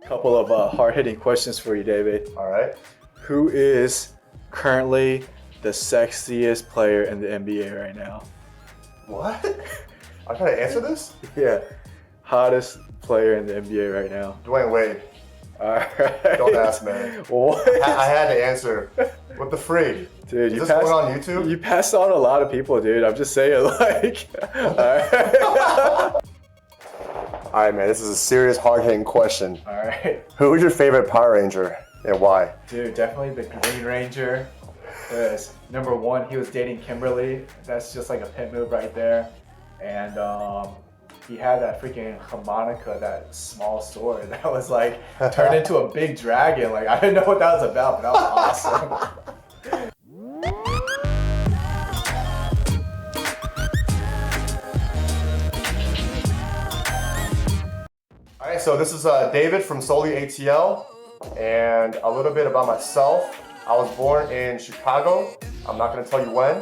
Couple of hard-hitting questions for you, David. All right. Who is currently the sexiest player in the NBA right now? What? I gotta answer this? Yeah, hottest player in the NBA right now. Dwayne Wade. All right. Don't ask, man. What? I had to answer. What the freak? Dude, is this going on YouTube? You passed on a lot of people, dude. I'm just saying, like. All right. All right, man. This is a serious, hard-hitting question. All right. Who is your favorite Power Ranger and why? Dude, definitely the Green Ranger. Because number one, he was dating Kimberly. That's just like a pimp move right there. And he had that freaking harmonica, that small sword that was like turned into a big dragon. Like, I didn't know what that was about, but that was awesome. All right, so this is David from SolelyATL, and a little bit about myself. I was born in Chicago. I'm not gonna tell you when,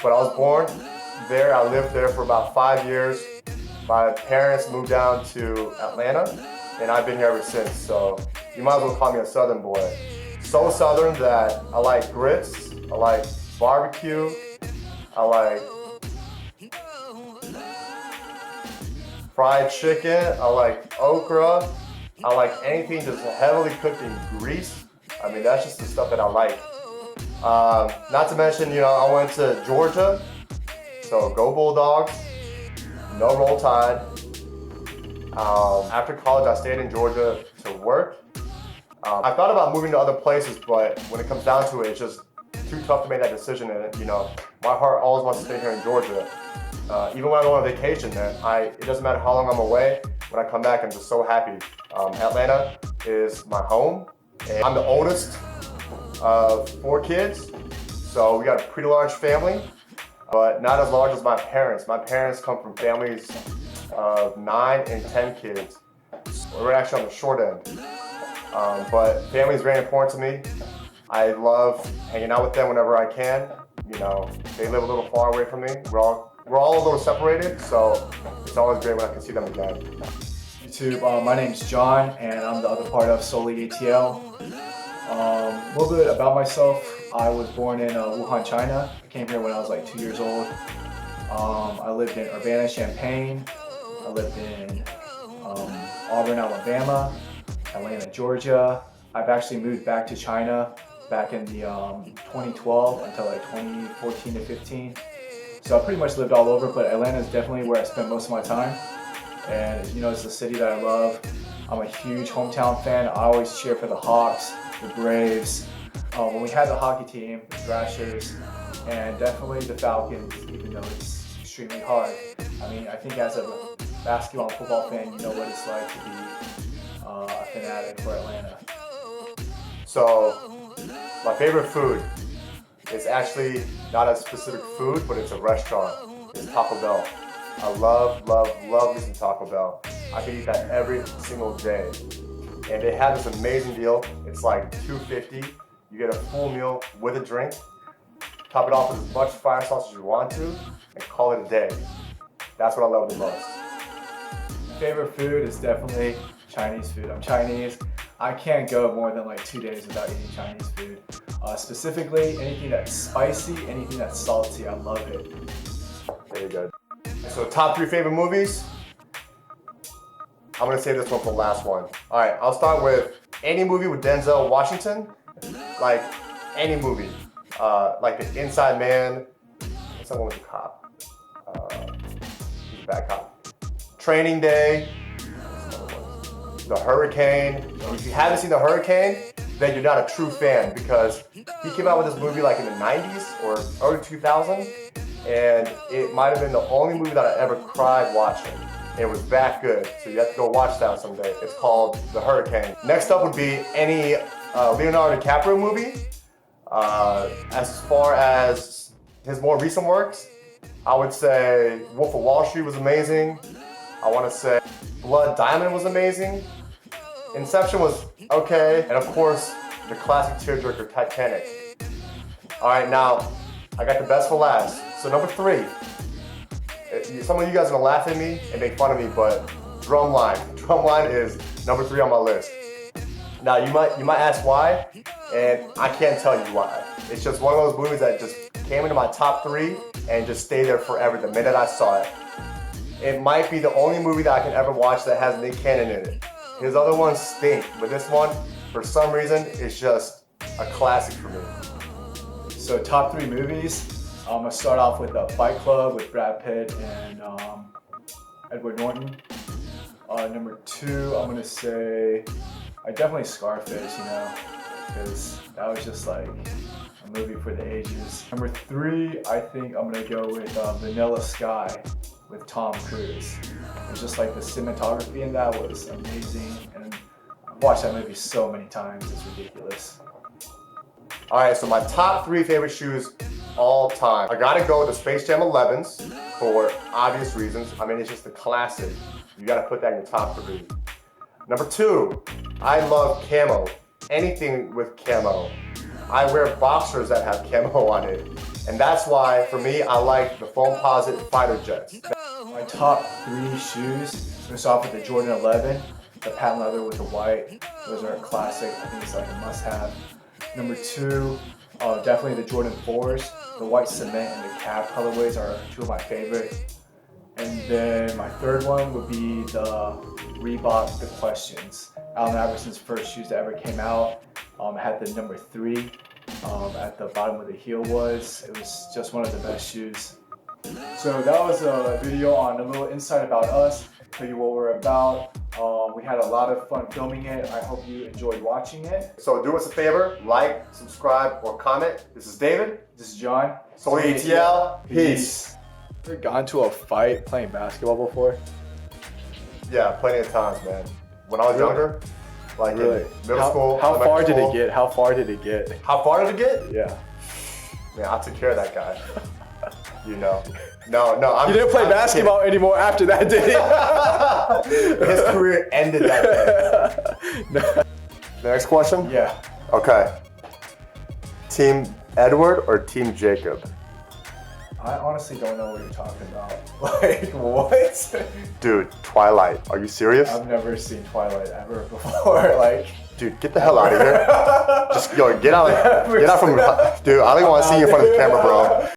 but I was born there. I lived there for about 5 years. My parents moved down to Atlanta, and I've been here ever since. So you might as well call me a Southern boy. So Southern that I like grits, I like barbecue, I like fried chicken, I like okra, I like anything that's heavily cooked in grease. I mean, that's just the stuff that I like. Not to mention, you know, I went to Georgia, so go Bulldogs, no Roll Tide. After college, I stayed in Georgia to work. I thought about moving to other places, but when it comes down to it, it's just too tough to make that decision. And you know, my heart always wants to stay here in Georgia. Even when I go on vacation, man, it doesn't matter how long I'm away. When I come back, I'm just so happy. Atlanta is my home, and I'm the oldest of 4 kids, so we got a pretty large family, but not as large as my parents. My parents come from families of 9 and 10 kids. We're actually on the short end, but family is very important to me. I love hanging out with them whenever I can. You know, they live a little far away from me. We're all a little separated, so it's always great when I can see them again. YouTube, my name's John, and I'm the other part of SolelyATL. A little bit about myself. I was born in Wuhan, China. I came here when I was like 2 years old. I lived in Urbana-Champaign. I lived in Auburn, Alabama, Atlanta, Georgia. I've actually moved back to China back in the 2012 until like 2014 to 15. So I pretty much lived all over, but Atlanta is definitely where I spend most of my time. And you know, it's a city that I love. I'm a huge hometown fan. I always cheer for the Hawks, the Braves. When we had the hockey team, the Thrashers, and definitely the Falcons, even though it's extremely hard. I mean, I think as a basketball and football fan, you know what it's like to be a fanatic for Atlanta. So, my favorite food is actually not a specific food, but it's a restaurant. It's Taco Bell. I love me some Taco Bell. I can eat that every single day. And they have this amazing deal. It's like $2.50. You get a full meal with a drink. Top it off with as much fire sauce as you want to, and call it a day. That's what I love the most. My favorite food is definitely Chinese food. I'm Chinese. I can't go more than like 2 days without eating Chinese food. Specifically, anything that's spicy, anything that's salty, I love it. Very good. So top 3 favorite movies. I'm gonna save this one for the last one. All right, I'll start with any movie with Denzel Washington. Like any movie. Like The Inside Man. What's that one with the cop? He's a bad cop. Training Day. The Hurricane. And if you haven't seen The Hurricane, then you're not a true fan, because he came out with this movie like in the 90s or early 2000s, and it might have been the only movie that I ever cried watching. It was that good, so you have to go watch that someday. It's called The Hurricane. Next up would be any Leonardo DiCaprio movie. As far as his more recent works, I would say Wolf of Wall Street was amazing. I want to say Blood Diamond was amazing. Inception was okay, and of course, the classic tearjerker Titanic. All right, now I got the best for last. So number 3. Some of you guys are gonna laugh at me and make fun of me, but Drumline. Drumline is number 3 on my list. Now you might ask why, and I can't tell you why. It's just one of those movies that just came into my top 3 and just stayed there forever the minute I saw it. It might be the only movie that I can ever watch that has Nick Cannon in it. His other ones stink, but this one, for some reason, is just a classic for me. So top 3 movies. I'm gonna start off with Fight Club with Brad Pitt and Edward Norton. Number 2, I'm gonna say definitely Scarface, you know, because that was just like a movie for the ages. Number 3, I think I'm gonna go with Vanilla Sky with Tom Cruise. It's just like the cinematography in that was amazing, and I've watched that movie so many times, it's ridiculous. All right, so my top 3 favorite shoes all time. I gotta go with the Space Jam 11s for obvious reasons. I mean, it's just a classic. You gotta put that in your top 3. Number 2, I love camo. Anything with camo. I wear boxers that have camo on it. And that's why, for me, I like the Foamposite fighter jets. My top 3 shoes, I'm gonna start off with the Jordan 11, the patent leather with the white. Those are a classic, I think it's like a must-have. Number 2, definitely the Jordan 4s. The white cement and the cab colorways are 2 of my favorite. And then my 3rd one would be the Reebok The Questions. Allen Iverson's first shoes that ever came out. It had the number 3 at the bottom where the heel was. It was just one of the best shoes. So that was a video on a little insight about us, tell you what we're about. We had a lot of fun filming it. I hope you enjoyed watching it. So do us a favor, like, subscribe, or comment. This is David. This is John. SolelyATL. Peace. Have you gone to a fight playing basketball before? Yeah, plenty of times, man. When I was younger, like Really? in middle school. How far did elementary it get? How far did it get? How far did it get? Yeah. Man, I took care of that guy. You know. No. You didn't play basketball anymore after that, did you? His career ended that day. No. Next question? Yeah. Okay. Team Edward or Team Jacob? I honestly don't know what you're talking about. Like, what? Dude, Twilight. Are you serious? I've never seen Twilight ever before. Like, dude, get the hell out of here. Just, get out from, dude, I don't even want to see you in front of the camera, bro.